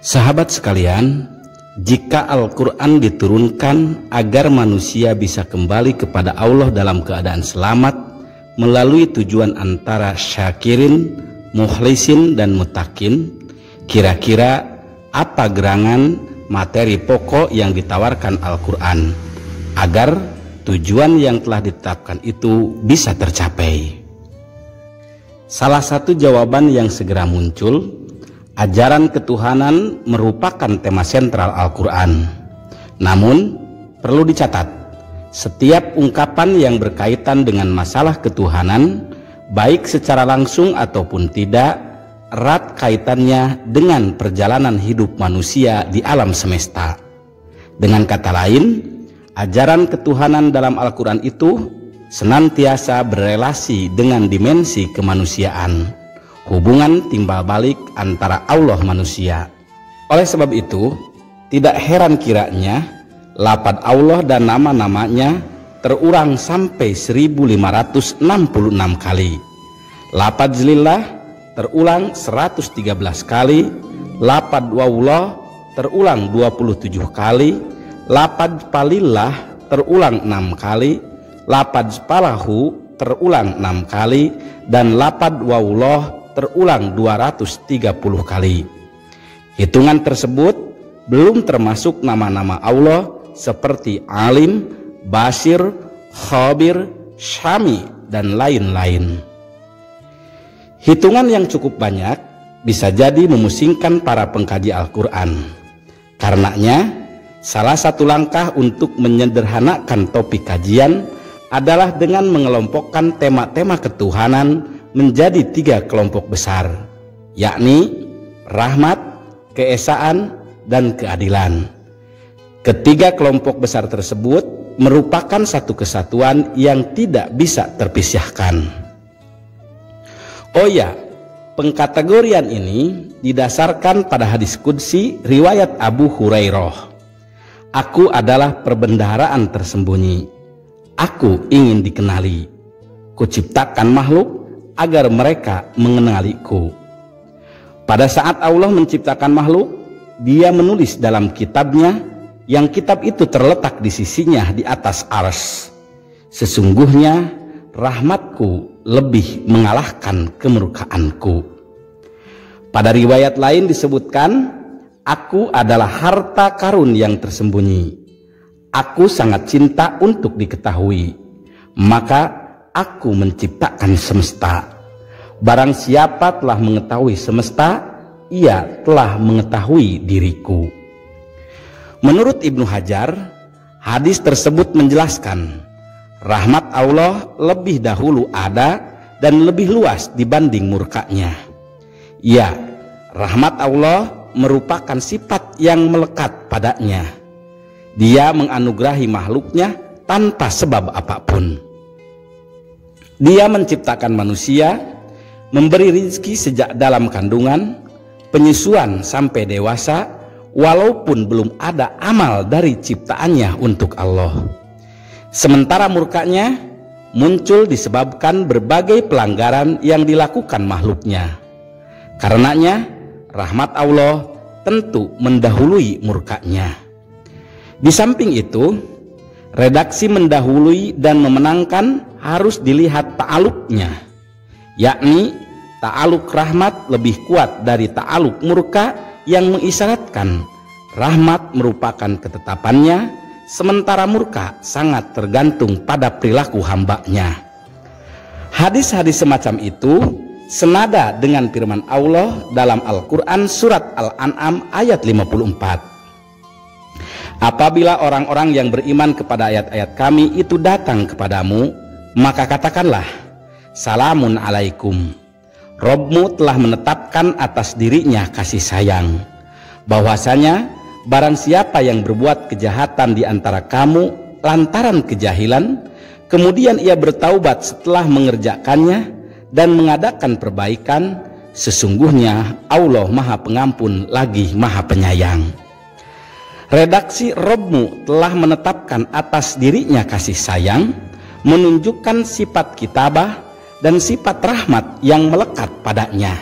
Sahabat sekalian, jika Al-Quran diturunkan agar manusia bisa kembali kepada Allah dalam keadaan selamat melalui tujuan antara syakirin, mukhlisin, dan mutakin, kira-kira apa gerangan materi pokok yang ditawarkan Al-Quran agar tujuan yang telah ditetapkan itu bisa tercapai? Salah satu jawaban yang segera muncul, ajaran ketuhanan merupakan tema sentral Al-Quran. Namun, perlu dicatat, setiap ungkapan yang berkaitan dengan masalah ketuhanan, baik secara langsung ataupun tidak, erat kaitannya dengan perjalanan hidup manusia di alam semesta. Dengan kata lain, ajaran ketuhanan dalam Al-Quran itu senantiasa berelasi dengan dimensi kemanusiaan, hubungan timbal balik antara Allah manusia. Oleh sebab itu, tidak heran kiranya lafaz Allah dan nama-namanya terulang sampai 1566 kali. Lafaz lillah terulang 113 kali, lafaz wallah terulang 27 kali, lafaz palillah terulang 6 kali, lafaz palahu terulang 6 kali, dan lafaz wallah terulang 230 kali. Hitungan tersebut belum termasuk nama-nama Allah seperti Alim, Basir, Khabir, Syami, dan lain-lain. Hitungan yang cukup banyak bisa jadi memusingkan para pengkaji Al-Quran. Karenanya, salah satu langkah untuk menyederhanakan topik kajian adalah dengan mengelompokkan tema-tema ketuhanan menjadi 3 kelompok besar, yakni rahmat, keesaan, dan keadilan. Ketiga kelompok besar tersebut merupakan satu kesatuan yang tidak bisa terpisahkan. Oh ya, pengkategorian ini didasarkan pada hadis qudsi riwayat Abu Hurairah. Aku adalah perbendaharaan tersembunyi. Aku ingin dikenali. Kuciptakan makhluk agar mereka mengenaliku. Pada saat Allah menciptakan makhluk, Dia menulis dalam kitabnya, yang kitab itu terletak di sisinya di atas arsy. Sesungguhnya rahmatku lebih mengalahkan kemurkaanku. Pada riwayat lain disebutkan, aku adalah harta karun yang tersembunyi. Aku sangat cinta untuk diketahui, maka aku menciptakan semesta. Barang siapa telah mengetahui semesta, ia telah mengetahui diriku. Menurut Ibnu Hajar, hadis tersebut menjelaskan rahmat Allah lebih dahulu ada dan lebih luas dibanding murkanya. Ya, rahmat Allah merupakan sifat yang melekat padanya. Dia menganugerahi makhluknya tanpa sebab apapun. Dia menciptakan manusia, memberi rezeki sejak dalam kandungan, penyusuan sampai dewasa, walaupun belum ada amal dari ciptaannya untuk Allah. Sementara murkanya muncul disebabkan berbagai pelanggaran yang dilakukan makhluknya. Karenanya rahmat Allah tentu mendahului murkanya. Di samping itu, redaksi mendahului dan memenangkan harus dilihat ta'aluknya, yakni ta'aluk rahmat lebih kuat dari ta'aluk murka yang mengisyaratkan rahmat merupakan ketetapannya, sementara murka sangat tergantung pada perilaku hambanya. Hadis-hadis semacam itu senada dengan firman Allah dalam Al-Quran surat Al-An'am ayat 54. Apabila orang-orang yang beriman kepada ayat-ayat kami itu datang kepadamu, maka katakanlah, salamun alaikum. Robmu telah menetapkan atas dirinya kasih sayang, bahwasanya barang siapa yang berbuat kejahatan di antara kamu lantaran kejahilan, kemudian ia bertaubat setelah mengerjakannya dan mengadakan perbaikan, sesungguhnya Allah Maha Pengampun lagi Maha Penyayang. Redaksi Robmu telah menetapkan atas dirinya kasih sayang menunjukkan sifat kitabah dan sifat rahmat yang melekat padanya.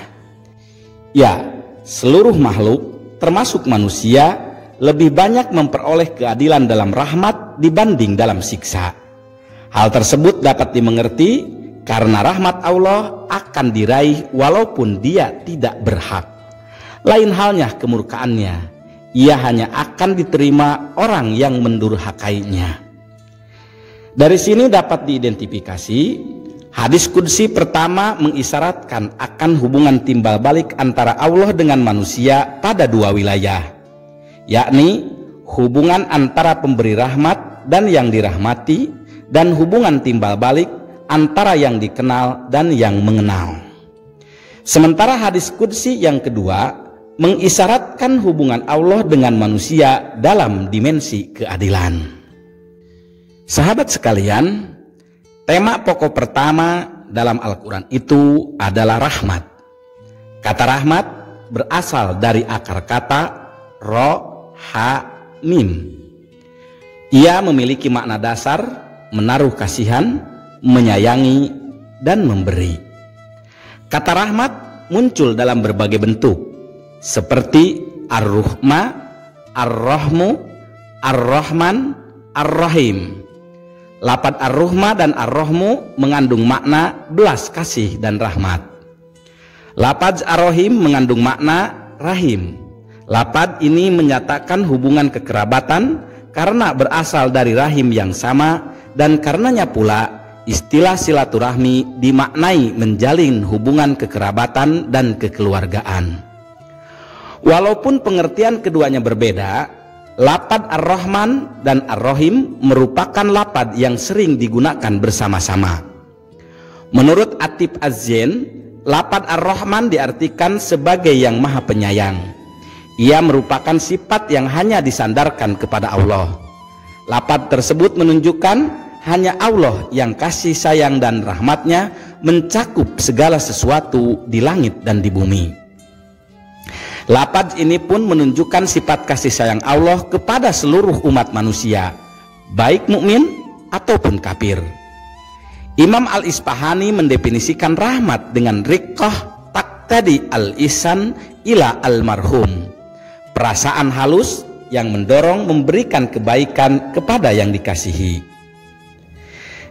Ya, seluruh makhluk termasuk manusia, lebih banyak memperoleh keadilan dalam rahmat dibanding dalam siksa. Hal tersebut dapat dimengerti karena rahmat Allah akan diraih walaupun dia tidak berhak. Lain halnya kemurkaannya, ia hanya akan diterima orang yang mendurhakainya. Dari sini dapat diidentifikasi, hadis qudsi pertama mengisyaratkan akan hubungan timbal balik antara Allah dengan manusia pada dua wilayah, yakni hubungan antara pemberi rahmat dan yang dirahmati, dan hubungan timbal balik antara yang dikenal dan yang mengenal. Sementara hadis qudsi yang kedua mengisyaratkan hubungan Allah dengan manusia dalam dimensi keadilan. Sahabat sekalian, tema pokok pertama dalam Al-Quran itu adalah rahmat. Kata rahmat berasal dari akar kata ro, ha, mim. Ia memiliki makna dasar menaruh kasihan, menyayangi, dan memberi. Kata rahmat muncul dalam berbagai bentuk, seperti ar-ruhma, ar-rahmu, ar-rahman, ar-rahim. Lafaz ar-ruhma dan ar-rahmu mengandung makna belas kasih dan rahmat. Lafaz ar-rahim mengandung makna rahim. Lafaz ini menyatakan hubungan kekerabatan karena berasal dari rahim yang sama, dan karenanya pula istilah silaturahmi dimaknai menjalin hubungan kekerabatan dan kekeluargaan. Walaupun pengertian keduanya berbeda, lafaz ar-Rahman dan ar-Rahim merupakan lafaz yang sering digunakan bersama-sama. Menurut Atib Az-Zain, lafaz ar-Rahman diartikan sebagai yang maha penyayang. Ia merupakan sifat yang hanya disandarkan kepada Allah. Lafaz tersebut menunjukkan hanya Allah yang kasih sayang dan rahmatnya mencakup segala sesuatu di langit dan di bumi. Lafaz ini pun menunjukkan sifat kasih sayang Allah kepada seluruh umat manusia, baik mukmin ataupun kafir. Imam Al-Isfahani mendefinisikan rahmat dengan riqqah taqtadi al-ihsan ila al-marhum, perasaan halus yang mendorong memberikan kebaikan kepada yang dikasihi.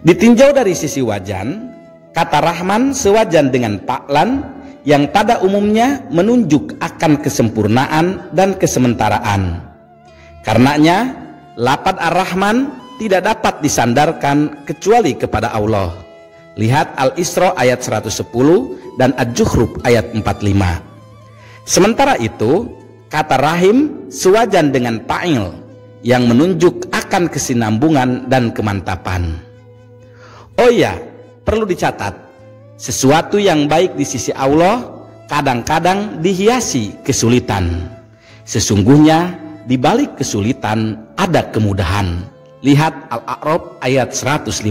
Ditinjau dari sisi wajan, kata Rahman sewajan dengan Pa'lan yang pada umumnya menunjuk akan kesempurnaan dan kesementaraan. Karenanya, lafaz ar-Rahman tidak dapat disandarkan kecuali kepada Allah. Lihat Al-Isra ayat 110 dan Ad-Zukhruf ayat 45. Sementara itu, kata Rahim sewajan dengan Fa'il yang menunjuk akan kesinambungan dan kemantapan. Oh ya, perlu dicatat, sesuatu yang baik di sisi Allah kadang-kadang dihiasi kesulitan. Sesungguhnya di balik kesulitan ada kemudahan. Lihat Al-A'raf ayat 156.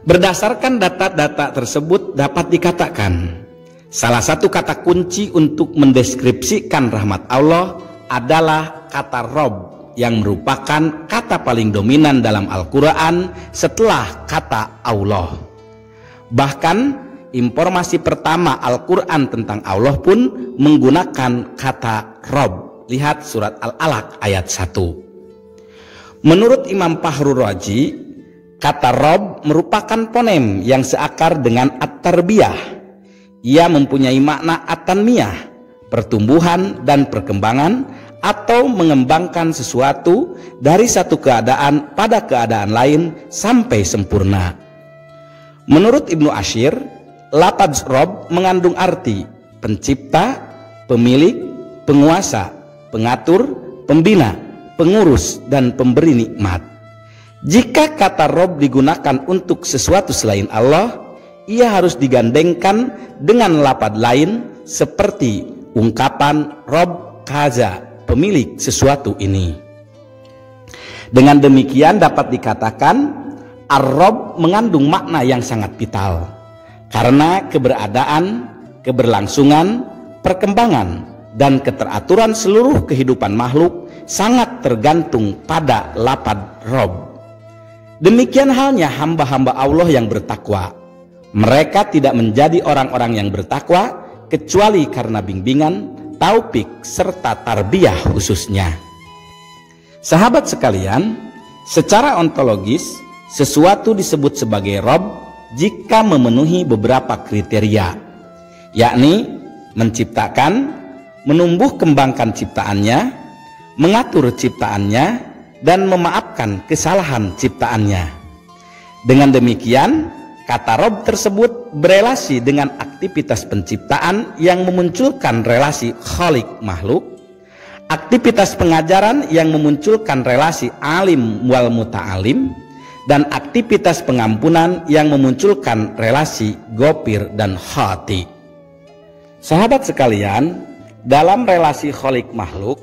Berdasarkan data-data tersebut dapat dikatakan, salah satu kata kunci untuk mendeskripsikan rahmat Allah adalah kata Rob, yang merupakan kata paling dominan dalam Al-Quran setelah kata Allah. Bahkan informasi pertama Al-Quran tentang Allah pun menggunakan kata Rob. Lihat surat Al-Alaq ayat 1. Menurut Imam Fakhrur Razi, kata Rob merupakan ponem yang seakar dengan at-tarbiyah. Ia mempunyai makna at-tanmiyah, pertumbuhan dan perkembangan, atau mengembangkan sesuatu dari satu keadaan pada keadaan lain sampai sempurna. Menurut Ibnu Ashir, lafaz Rob mengandung arti pencipta, pemilik, penguasa, pengatur, pembina, pengurus, dan pemberi nikmat. Jika kata Rob digunakan untuk sesuatu selain Allah, ia harus digandengkan dengan lafaz lain seperti ungkapan Rob kaza, pemilik sesuatu ini. Dengan demikian dapat dikatakan Ar-Rob mengandung makna yang sangat vital karena keberadaan, keberlangsungan, perkembangan, dan keteraturan seluruh kehidupan makhluk sangat tergantung pada lafaz Rob. Demikian halnya hamba-hamba Allah yang bertakwa. Mereka tidak menjadi orang-orang yang bertakwa kecuali karena bimbingan, taufik serta tarbiyah khususnya. Sahabat sekalian, secara ontologis sesuatu disebut sebagai Rob jika memenuhi beberapa kriteria, yakni menciptakan, menumbuh kembangkan ciptaannya, mengatur ciptaannya, dan memaafkan kesalahan ciptaannya. Dengan demikian, kata Rob tersebut berelasi dengan aktivitas penciptaan yang memunculkan relasi khalik makhluk, aktivitas pengajaran yang memunculkan relasi alim wal muta'alim, dan aktivitas pengampunan yang memunculkan relasi gopir dan khati. Sahabat sekalian, dalam relasi khalik makhluk,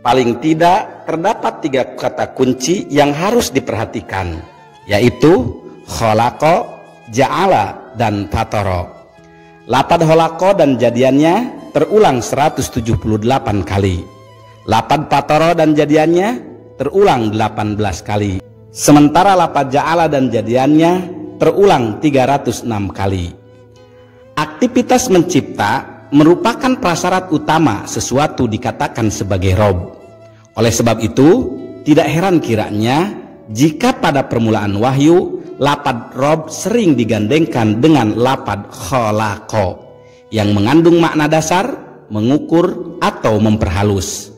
paling tidak terdapat 3 kata kunci yang harus diperhatikan, yaitu khalaqa, ja'ala, dan fatara. Lapad khalaqa dan jadiannya terulang 178 kali. Lapad fatara dan jadiannya terulang 18 kali. Sementara lapad ja'ala dan jadiannya terulang 306 kali. Aktivitas mencipta merupakan prasyarat utama sesuatu dikatakan sebagai Rob. Oleh sebab itu, tidak heran kiranya jika pada permulaan wahyu lapad Rob sering digandengkan dengan lapad khalaqa yang mengandung makna dasar, mengukur, atau memperhalus.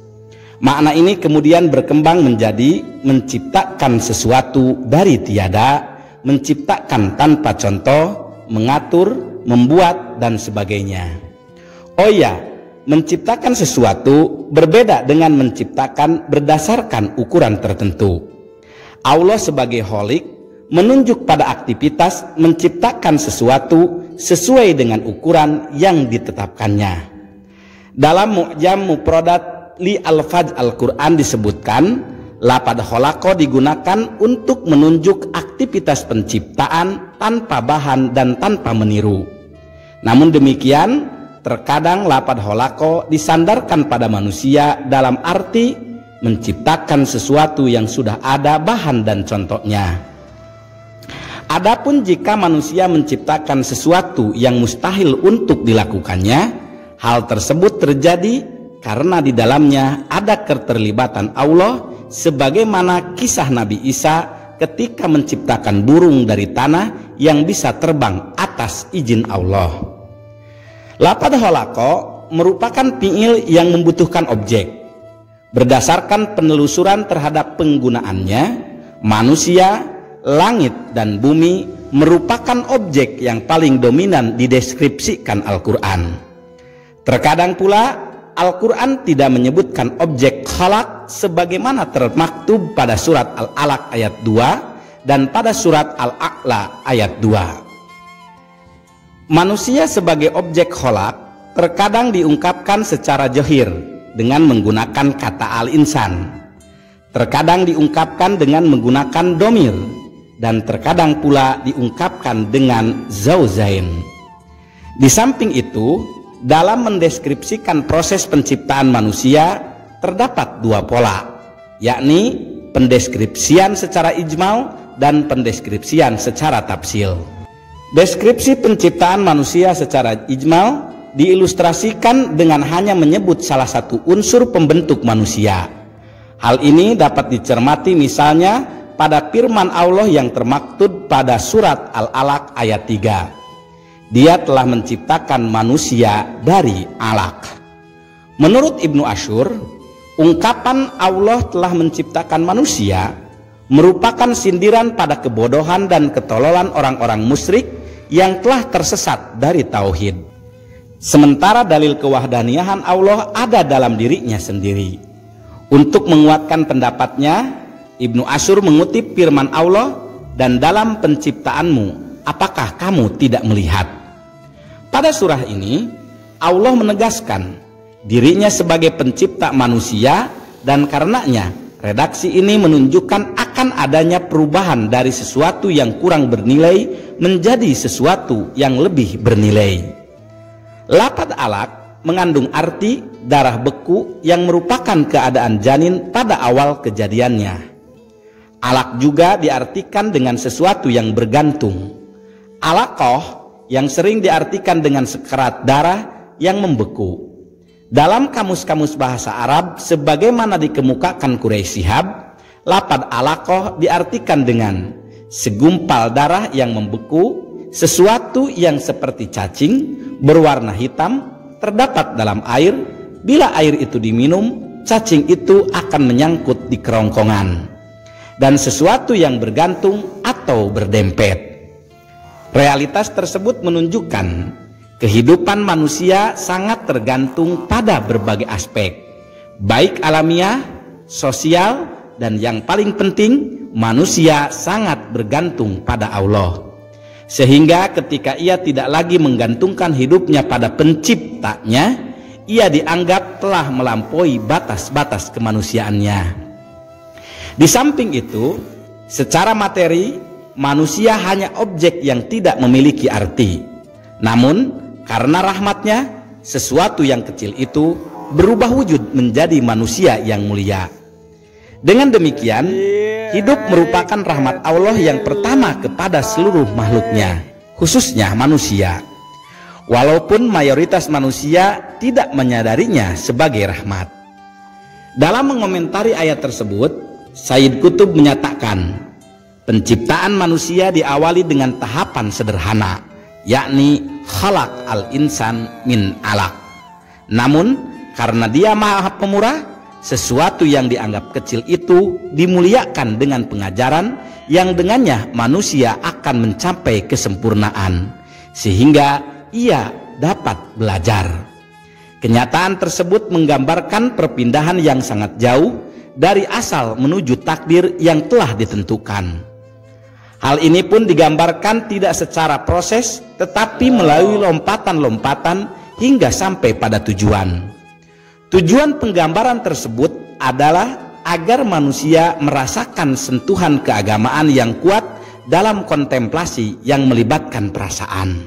Makna ini kemudian berkembang menjadi menciptakan sesuatu dari tiada, menciptakan tanpa contoh, mengatur, membuat, dan sebagainya. Oh ya, menciptakan sesuatu berbeda dengan menciptakan berdasarkan ukuran tertentu. Allah sebagai Khalik menunjuk pada aktivitas menciptakan sesuatu sesuai dengan ukuran yang ditetapkannya. Dalam Mu'jam Mufradat li al-Faj Al-Quran disebutkan, lapad khalaqa digunakan untuk menunjuk aktivitas penciptaan tanpa bahan dan tanpa meniru. Namun demikian, terkadang lapad khalaqa disandarkan pada manusia dalam arti menciptakan sesuatu yang sudah ada bahan dan contohnya. Adapun jika manusia menciptakan sesuatu yang mustahil untuk dilakukannya, hal tersebut terjadi karena di dalamnya ada keterlibatan Allah, sebagaimana kisah Nabi Isa ketika menciptakan burung dari tanah yang bisa terbang atas izin Allah. Lapad khalaqa merupakan fi'il yang membutuhkan objek. Berdasarkan penelusuran terhadap penggunaannya, manusia, langit, dan bumi merupakan objek yang paling dominan dideskripsikan Al-Quran. Terkadang pula Al-Quran tidak menyebutkan objek khalaq sebagaimana termaktub pada surat Al-Alaq ayat 2 dan pada surat Al-A'la ayat 2. Manusia sebagai objek khalaq terkadang diungkapkan secara zahir dengan menggunakan kata al-insan, terkadang diungkapkan dengan menggunakan domir, dan terkadang pula diungkapkan dengan zauzain. Di samping itu, dalam mendeskripsikan proses penciptaan manusia terdapat 2 pola, yakni pendeskripsian secara ijmal dan pendeskripsian secara tafsil. Deskripsi penciptaan manusia secara ijmal diilustrasikan dengan hanya menyebut salah satu unsur pembentuk manusia. Hal ini dapat dicermati misalnya pada firman Allah yang termaktub pada surat Al-Alaq ayat 3. Dia telah menciptakan manusia dari alaq. Menurut Ibnu Ashur, ungkapan Allah telah menciptakan manusia merupakan sindiran pada kebodohan dan ketololan orang-orang musyrik yang telah tersesat dari tauhid. Sementara dalil kewahdaniyahan Allah ada dalam dirinya sendiri. Untuk menguatkan pendapatnya, Ibnu Ashur mengutip firman Allah, "Dan dalam penciptaanmu, apakah kamu tidak melihat?" Pada surah ini, Allah menegaskan dirinya sebagai pencipta manusia, dan karenanya redaksi ini menunjukkan akan adanya perubahan dari sesuatu yang kurang bernilai menjadi sesuatu yang lebih bernilai. Lapad alaq mengandung arti darah beku yang merupakan keadaan janin pada awal kejadiannya. Alaq juga diartikan dengan sesuatu yang bergantung. Alaqah yang sering diartikan dengan sekerat darah yang membeku. Dalam kamus-kamus bahasa Arab sebagaimana dikemukakan Quraisy Shihab, lapad alaqah diartikan dengan segumpal darah yang membeku, sesuatu yang seperti cacing berwarna hitam terdapat dalam air. Bila air itu diminum, cacing itu akan menyangkut di kerongkongan, dan sesuatu yang bergantung atau berdempet. Realitas tersebut menunjukkan kehidupan manusia sangat tergantung pada berbagai aspek, baik alamiah, sosial, dan yang paling penting, manusia sangat bergantung pada Allah. Sehingga ketika ia tidak lagi menggantungkan hidupnya pada penciptanya, ia dianggap telah melampaui batas-batas kemanusiaannya. Di samping itu, secara materi, manusia hanya objek yang tidak memiliki arti. Namun, karena rahmatnya, sesuatu yang kecil itu berubah wujud menjadi manusia yang mulia. Dengan demikian, hidup merupakan rahmat Allah yang pertama kepada seluruh makhluknya, khususnya manusia. Walaupun mayoritas manusia tidak menyadarinya sebagai rahmat. Dalam mengomentari ayat tersebut, Sayyid Qutb menyatakan, penciptaan manusia diawali dengan tahapan sederhana, yakni khalaq al-insan min alaq. Namun karena dia maha pemurah, sesuatu yang dianggap kecil itu dimuliakan dengan pengajaran yang dengannya manusia akan mencapai kesempurnaan, sehingga ia dapat belajar. Kenyataan tersebut menggambarkan perpindahan yang sangat jauh dari asal menuju takdir yang telah ditentukan. Hal ini pun digambarkan tidak secara proses, tetapi melalui lompatan-lompatan hingga sampai pada tujuan. Tujuan penggambaran tersebut adalah agar manusia merasakan sentuhan keagamaan yang kuat dalam kontemplasi yang melibatkan perasaan.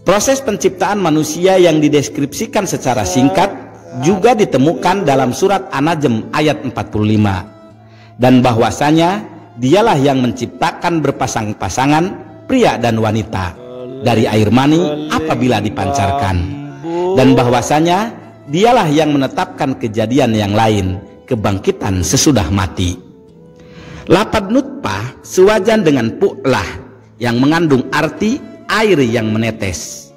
Proses penciptaan manusia yang dideskripsikan secara singkat juga ditemukan dalam surat An-Najm ayat 45, dan bahwasanya dialah yang menciptakan berpasang-pasangan pria dan wanita dari air mani apabila dipancarkan, dan bahwasanya dialah yang menetapkan kejadian yang lain, kebangkitan sesudah mati. Lapad nutfah sewajan dengan pu'lah yang mengandung arti air yang menetes.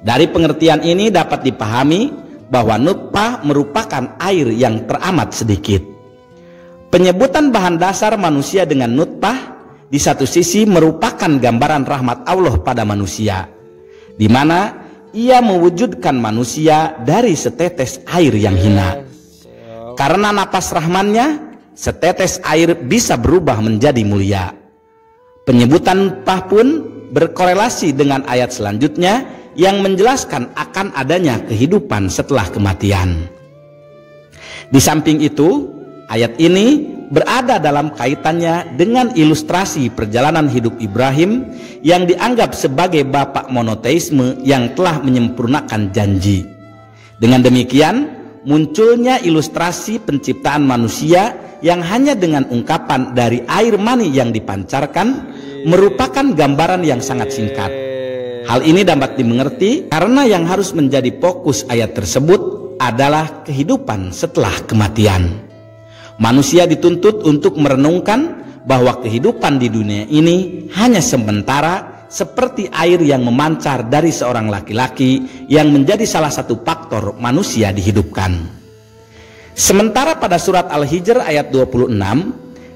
Dari pengertian ini dapat dipahami bahwa nutfah merupakan air yang teramat sedikit. Penyebutan bahan dasar manusia dengan nutfah di satu sisi merupakan gambaran rahmat Allah pada manusia, di mana ia mewujudkan manusia dari setetes air yang hina. Karena napas rahmannya, setetes air bisa berubah menjadi mulia. Penyebutan nutfah pun berkorelasi dengan ayat selanjutnya yang menjelaskan akan adanya kehidupan setelah kematian. Di samping itu, ayat ini berada dalam kaitannya dengan ilustrasi perjalanan hidup Ibrahim yang dianggap sebagai bapak monoteisme yang telah menyempurnakan janji. Dengan demikian, munculnya ilustrasi penciptaan manusia yang hanya dengan ungkapan dari air mani yang dipancarkan merupakan gambaran yang sangat singkat. Hal ini dapat dimengerti karena yang harus menjadi fokus ayat tersebut adalah kehidupan setelah kematian. Manusia dituntut untuk merenungkan bahwa kehidupan di dunia ini hanya sementara, seperti air yang memancar dari seorang laki-laki yang menjadi salah satu faktor manusia dihidupkan. Sementara pada surat Al-Hijr ayat 26,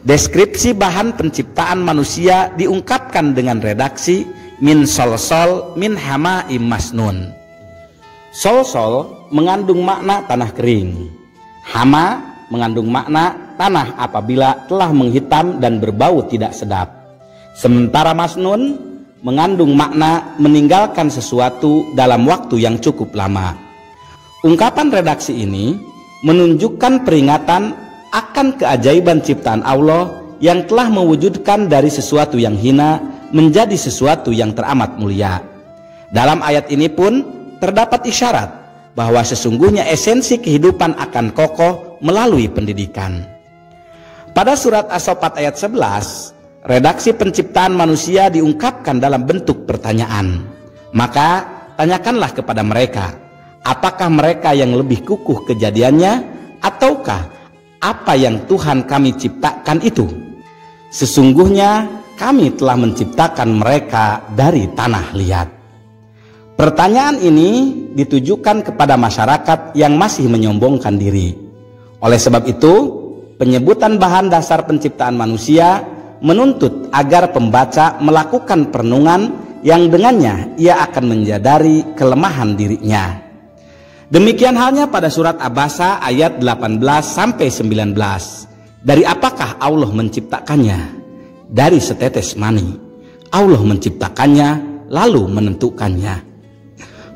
deskripsi bahan penciptaan manusia diungkapkan dengan redaksi min solsol min hama'im masnun. Solsol mengandung makna tanah kering. Hama mengandung makna tanah apabila telah menghitam dan berbau tidak sedap. Sementara masnun mengandung makna meninggalkan sesuatu dalam waktu yang cukup lama. Ungkapan redaksi ini menunjukkan peringatan akan keajaiban ciptaan Allah yang telah mewujudkan dari sesuatu yang hina menjadi sesuatu yang teramat mulia. Dalam ayat ini pun terdapat isyarat bahwa sesungguhnya esensi kehidupan akan kokoh melalui pendidikan. Pada surat As-Saffat ayat 11, redaksi penciptaan manusia diungkapkan dalam bentuk pertanyaan. Maka tanyakanlah kepada mereka, Apakah mereka yang lebih kukuh kejadiannya, ataukah apa yang Tuhan kami ciptakan itu? Sesungguhnya kami telah menciptakan mereka dari tanah liat. Pertanyaan ini ditujukan kepada masyarakat yang masih menyombongkan diri. Oleh sebab itu, penyebutan bahan dasar penciptaan manusia menuntut agar pembaca melakukan perenungan yang dengannya ia akan menyadari kelemahan dirinya. Demikian halnya pada surat Abasa ayat 18-19. Dari apakah Allah menciptakannya? Dari setetes mani. Allah menciptakannya lalu menentukannya.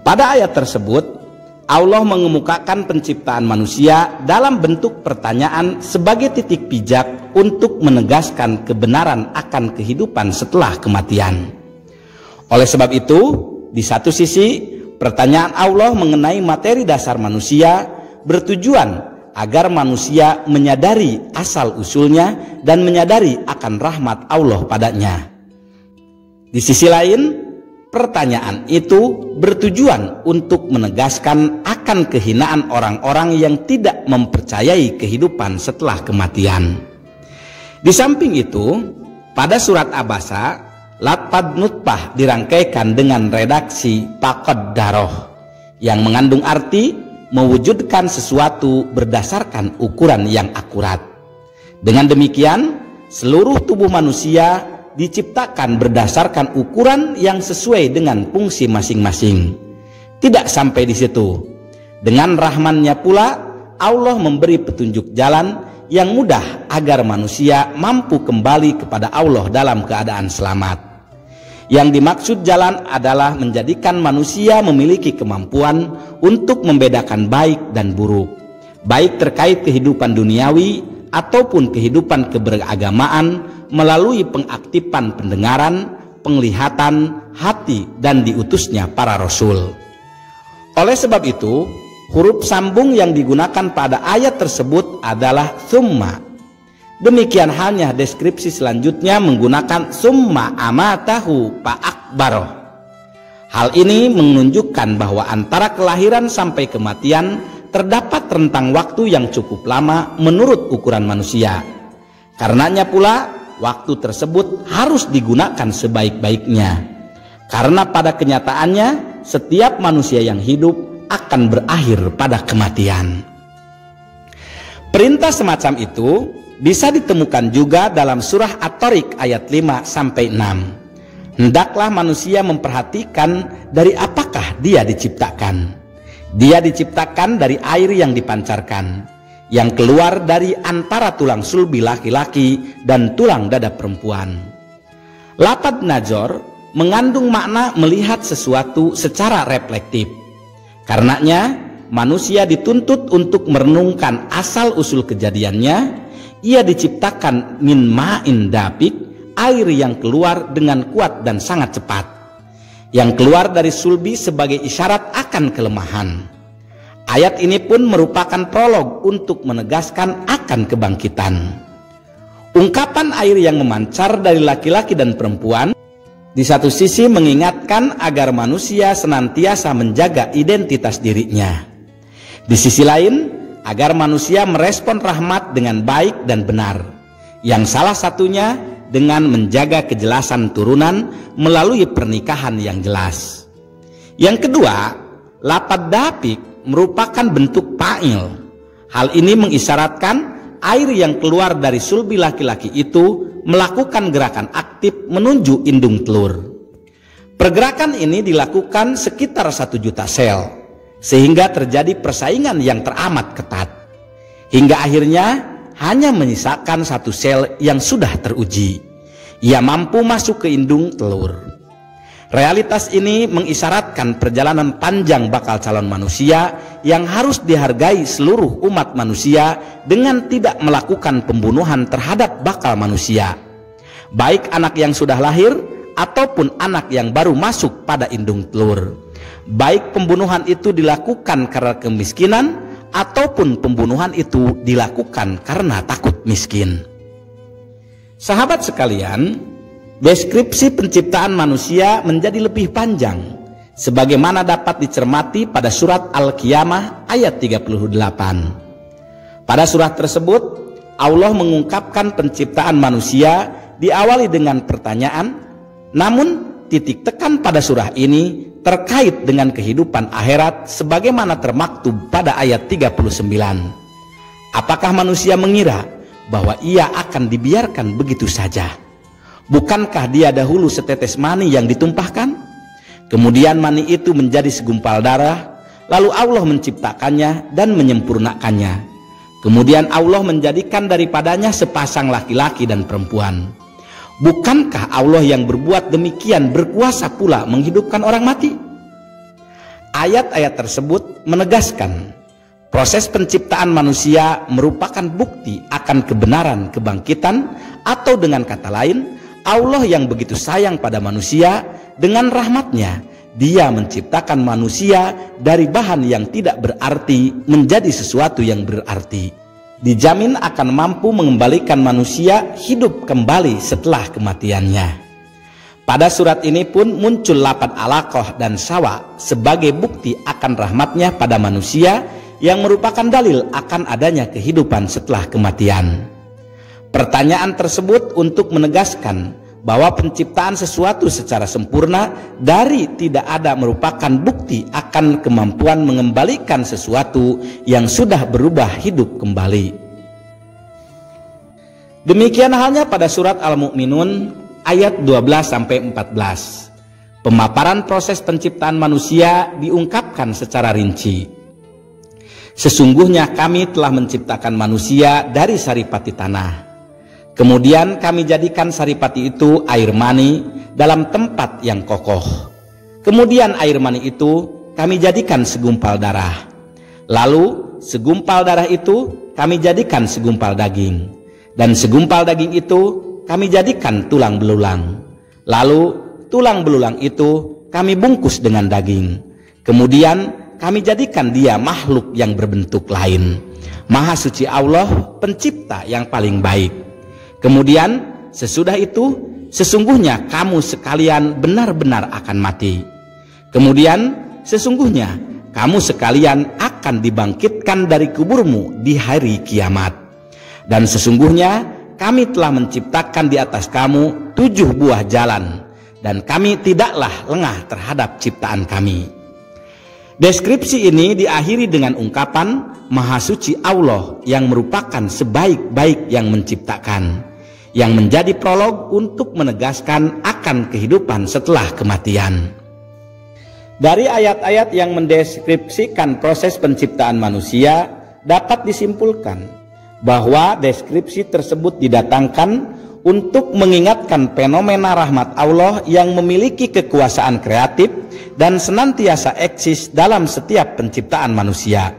Pada ayat tersebut, Allah mengemukakan penciptaan manusia dalam bentuk pertanyaan sebagai titik pijak untuk menegaskan kebenaran akan kehidupan setelah kematian. Oleh sebab itu, di satu sisi, pertanyaan Allah mengenai materi dasar manusia bertujuan agar manusia menyadari asal-usulnya dan menyadari akan rahmat Allah padanya. Di sisi lain, pertanyaan itu bertujuan untuk menegaskan akan kehinaan orang-orang yang tidak mempercayai kehidupan setelah kematian. Di samping itu, pada surat Abasa, Lapad nutfah dirangkaikan dengan redaksi faqaddaroh yang mengandung arti mewujudkan sesuatu berdasarkan ukuran yang akurat. Dengan demikian, seluruh tubuh manusia diciptakan berdasarkan ukuran yang sesuai dengan fungsi masing-masing. Tidak sampai di situ. Dengan rahman-Nya pula, Allah memberi petunjuk jalan yang mudah agar manusia mampu kembali kepada Allah dalam keadaan selamat. Yang dimaksud jalan adalah menjadikan manusia memiliki kemampuan untuk membedakan baik dan buruk, baik terkait kehidupan duniawi ataupun kehidupan keberagamaan melalui pengaktifan pendengaran, penglihatan, hati, dan diutusnya para rasul. Oleh sebab itu, huruf sambung yang digunakan pada ayat tersebut adalah summa. Demikian halnya deskripsi selanjutnya menggunakan summa amatahu fa'akbaroh. Hal ini menunjukkan bahwa antara kelahiran sampai kematian terdapat rentang waktu yang cukup lama menurut ukuran manusia. Karenanya pula waktu tersebut harus digunakan sebaik-baiknya. Karena pada kenyataannya setiap manusia yang hidup akan berakhir pada kematian. Perintah semacam itu bisa ditemukan juga dalam surah At-Tariq ayat 5-6. Hendaklah manusia memperhatikan dari apakah dia diciptakan. Dia diciptakan dari air yang dipancarkan, yang keluar dari antara tulang sulbi laki-laki dan tulang dada perempuan. Lafadz nazar mengandung makna melihat sesuatu secara reflektif. Karenanya manusia dituntut untuk merenungkan asal-usul kejadiannya. Ia diciptakan min ma'in dapik, air yang keluar dengan kuat dan sangat cepat, yang keluar dari sulbi sebagai isyarat akan kelemahan. Ayat ini pun merupakan prolog untuk menegaskan akan kebangkitan. Ungkapan air yang memancar dari laki-laki dan perempuan di satu sisi mengingatkan agar manusia senantiasa menjaga identitas dirinya. Di sisi lain, agar manusia merespon rahmat dengan baik dan benar, yang salah satunya dengan menjaga kejelasan turunan melalui pernikahan yang jelas. Yang kedua, lafadz dapik merupakan bentuk fa'il. Hal ini mengisyaratkan air yang keluar dari sulbi laki-laki itu melakukan gerakan aktif menuju indung telur. Pergerakan ini dilakukan sekitar 1 juta sel, sehingga terjadi persaingan yang teramat ketat, hingga akhirnya hanya menyisakan 1 sel yang sudah teruji. Ia mampu masuk ke indung telur. Realitas ini mengisyaratkan perjalanan panjang bakal calon manusia yang harus dihargai seluruh umat manusia dengan tidak melakukan pembunuhan terhadap bakal manusia, baik anak yang sudah lahir ataupun anak yang baru masuk pada indung telur. Baik pembunuhan itu dilakukan karena kemiskinan ataupun pembunuhan itu dilakukan karena takut miskin. Sahabat sekalian, deskripsi penciptaan manusia menjadi lebih panjang sebagaimana dapat dicermati pada surat Al-Qiyamah ayat 38. Pada surat tersebut, Allah mengungkapkan penciptaan manusia diawali dengan pertanyaan, namun titik tekan pada surah ini terkait dengan kehidupan akhirat sebagaimana termaktub pada ayat 39. Apakah manusia mengira bahwa ia akan dibiarkan begitu saja? Bukankah dia dahulu setetes mani yang ditumpahkan? Kemudian mani itu menjadi segumpal darah, lalu Allah menciptakannya dan menyempurnakannya. Kemudian Allah menjadikan daripadanya sepasang laki-laki dan perempuan. Bukankah Allah yang berbuat demikian berkuasa pula menghidupkan orang mati? Ayat-ayat tersebut menegaskan proses penciptaan manusia merupakan bukti akan kebenaran kebangkitan, atau dengan kata lain, Allah yang begitu sayang pada manusia, dengan rahmatnya Dia menciptakan manusia dari bahan yang tidak berarti menjadi sesuatu yang berarti. Dijamin akan mampu mengembalikan manusia hidup kembali setelah kematiannya. Pada surat ini pun muncul lafaz alaqah dan sawa sebagai bukti akan rahmatnya pada manusia, yang merupakan dalil akan adanya kehidupan setelah kematian. Pertanyaan tersebut untuk menegaskan bahwa penciptaan sesuatu secara sempurna dari tidak ada merupakan bukti akan kemampuan mengembalikan sesuatu yang sudah berubah hidup kembali. Demikian halnya pada surat Al-Mu'minun ayat 12-14. Pemaparan proses penciptaan manusia diungkapkan secara rinci. Sesungguhnya kami telah menciptakan manusia dari saripati tanah. Kemudian kami jadikan saripati itu air mani dalam tempat yang kokoh. Kemudian air mani itu kami jadikan segumpal darah. Lalu segumpal darah itu kami jadikan segumpal daging. Dan segumpal daging itu kami jadikan tulang belulang. Lalu tulang belulang itu kami bungkus dengan daging. Kemudian kami jadikan dia makhluk yang berbentuk lain. Maha suci Allah, pencipta yang paling baik. Kemudian sesudah itu sesungguhnya kamu sekalian benar-benar akan mati. Kemudian sesungguhnya kamu sekalian akan dibangkitkan dari kuburmu di hari kiamat. Dan sesungguhnya kami telah menciptakan di atas kamu 7 buah jalan, dan kami tidaklah lengah terhadap ciptaan kami. Deskripsi ini diakhiri dengan ungkapan Maha Suci Allah yang merupakan sebaik-baik yang menciptakan, yang menjadi prolog untuk menegaskan akan kehidupan setelah kematian. Dari ayat-ayat yang mendeskripsikan proses penciptaan manusia, dapat disimpulkan bahwa deskripsi tersebut didatangkan untuk mengingatkan fenomena rahmat Allah yang memiliki kekuasaan kreatif dan senantiasa eksis dalam setiap penciptaan manusia.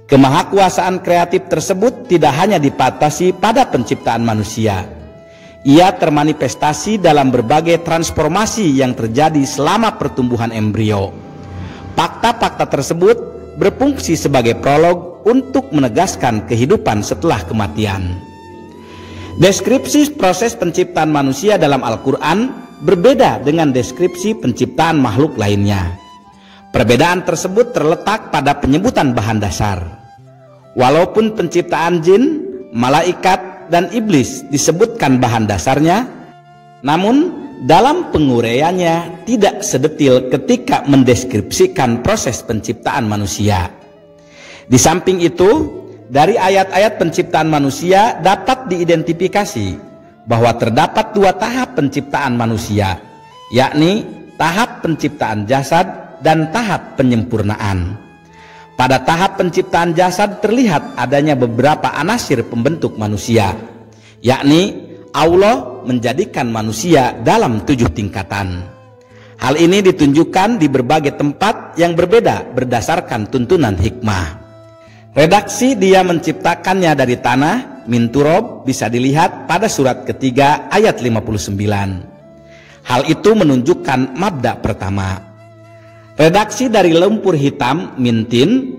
Kemahakuasaan kreatif tersebut tidak hanya dibatasi pada penciptaan manusia. Ia termanifestasi dalam berbagai transformasi yang terjadi selama pertumbuhan embrio. Fakta-fakta tersebut berfungsi sebagai prolog untuk menegaskan kehidupan setelah kematian. Deskripsi proses penciptaan manusia dalam Al-Quran berbeda dengan deskripsi penciptaan makhluk lainnya. Perbedaan tersebut terletak pada penyebutan bahan dasar. Walaupun penciptaan jin, malaikat, dan iblis disebutkan bahan dasarnya, namun dalam penguraiannya tidak sedetil ketika mendeskripsikan proses penciptaan manusia. Di samping itu, dari ayat-ayat penciptaan manusia dapat diidentifikasi bahwa terdapat 2 tahap penciptaan manusia, yakni tahap penciptaan jasad dan tahap penyempurnaan. Pada tahap penciptaan jasad terlihat adanya beberapa anasir pembentuk manusia, yakni Allah menjadikan manusia dalam 7 tingkatan. Hal ini ditunjukkan di berbagai tempat yang berbeda berdasarkan tuntunan hikmah. Redaksi Dia menciptakannya dari tanah, min turab, bisa dilihat pada surat ketiga ayat 59. Hal itu menunjukkan mabda pertama. Redaksi dari lumpur hitam, min tin,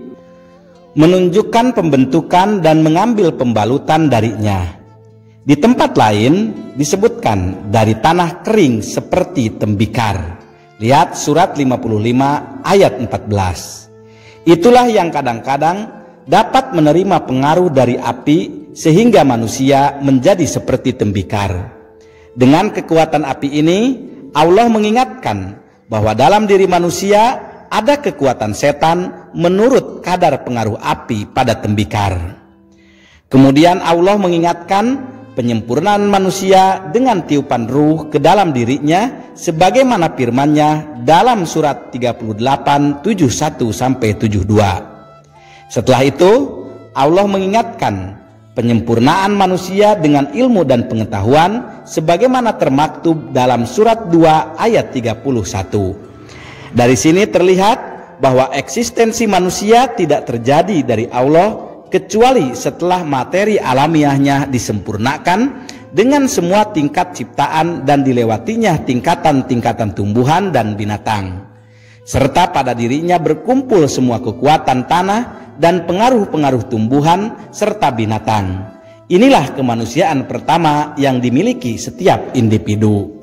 menunjukkan pembentukan dan mengambil pembalutan darinya. Di tempat lain disebutkan dari tanah kering seperti tembikar. Lihat surat 55 ayat 14. Itulah yang kadang-kadang dapat menerima pengaruh dari api sehingga manusia menjadi seperti tembikar. Dengan kekuatan api ini, Allah mengingatkan bahwa dalam diri manusia ada kekuatan setan menurut kadar pengaruh api pada tembikar. Kemudian Allah mengingatkan penyempurnaan manusia dengan tiupan ruh ke dalam dirinya sebagaimana firman-Nya dalam surat 38 71-72. Setelah itu Allah mengingatkan penyempurnaan manusia dengan ilmu dan pengetahuan sebagaimana termaktub dalam surat 2 ayat 31. Dari sini terlihat bahwa eksistensi manusia tidak terjadi dari Allah kecuali setelah materi alamiahnya disempurnakan dengan semua tingkat ciptaan dan dilewatinya tingkatan-tingkatan tumbuhan dan binatang, serta pada dirinya berkumpul semua kekuatan tanah dan pengaruh-pengaruh tumbuhan serta binatang. Inilah kemanusiaan pertama yang dimiliki setiap individu.